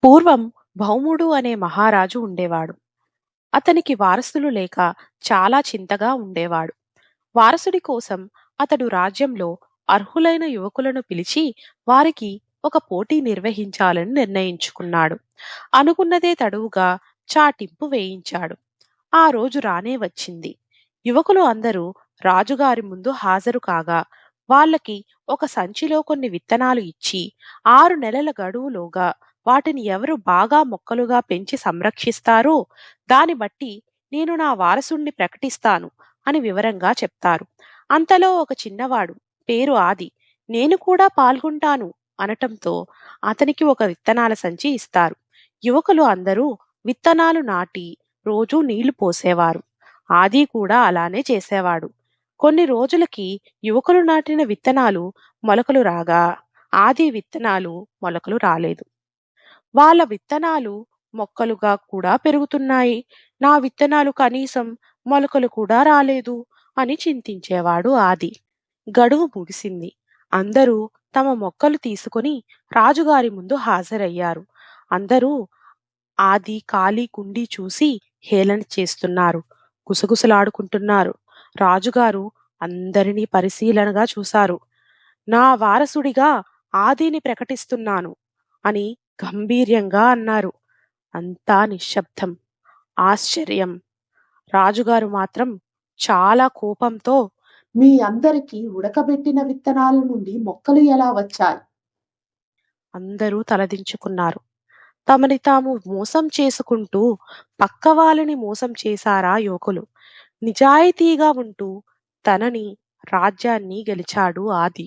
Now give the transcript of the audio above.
పూర్వం భౌముడు అనే మహారాజు ఉండేవాడు. అతనికి వారసులు లేక చాలా చింతగా ఉండేవాడు. వారసుడి కోసం అతడు రాజ్యంలో అర్హులైన యువకులను పిలిచి వారికి ఒక పోటీ నిర్వహించాలని నిర్ణయించుకున్నాడు. అనుకున్నదే తడువుగా చాటింపు వేయించాడు. ఆ రోజు రానే వచ్చింది. యువకులు అందరూ రాజుగారి ముందు హాజరు కాగా వాళ్ళకి ఒక సంచిలో కొన్ని విత్తనాలు ఇచ్చి 6 నెలల గడువులోగా వాటిని ఎవరు బాగా మొక్కలుగా పెంచి సంరక్షిస్తారో దాన్ని బట్టి నేను నా వారసుణ్ణి ప్రకటిస్తాను అని వివరంగా చెప్తారు. అంతలో ఒక చిన్నవాడు పేరు ఆది నేను కూడా పాల్గొంటాను అనటంతో అతనికి ఒక విత్తనాల సంచి ఇస్తారు. యువకులు అందరూ విత్తనాలు నాటి రోజూ నీళ్లు పోసేవారు. ఆది కూడా అలానే చేసేవాడు. కొన్ని రోజులకి యువకులు నాటిన విత్తనాలు మొలకలు రాగా ఆది విత్తనాలు మొలకలు రాలేదు. వాళ్ళ విత్తనాలు మొక్కలుగా కూడా పెరుగుతున్నాయి. నా విత్తనాలు కనీసం మొలకలు కూడా రాలేదు అని చింతించేవాడు ఆది. గడువు ముగిసింది. అందరూ తమ మొక్కలు తీసుకొని రాజుగారి ముందు హాజరయ్యారు. అందరూ ఆది ఖాళీ కుండీ చూసి హేళన చేస్తున్నారు. గుసగుసలాడుకుంటున్నారు. రాజుగారు అందరినీ పరిశీలనగా చూశారు. నా వారసుడిగా ఆదిని ప్రకటిస్తున్నాను అని గంభీర్యంగా అన్నారు. అంతా నిశ్శబ్దం, ఆశ్చర్యం. రాజుగారు మాత్రం చాలా కోపంతో మీ అందరికీ ఉడకబెట్టిన విత్తనాల నుండి మొక్కలు ఎలా వచ్చాయి? అందరూ తలదించుకున్నారు. తమని తాము మోసం చేసుకుంటూ పక్క వాళ్ళని మోసం చేశారా యువకులు. నిజాయితీగా ఉంటూ తనని రాజ్యాన్ని గెలిచాడు ఆది.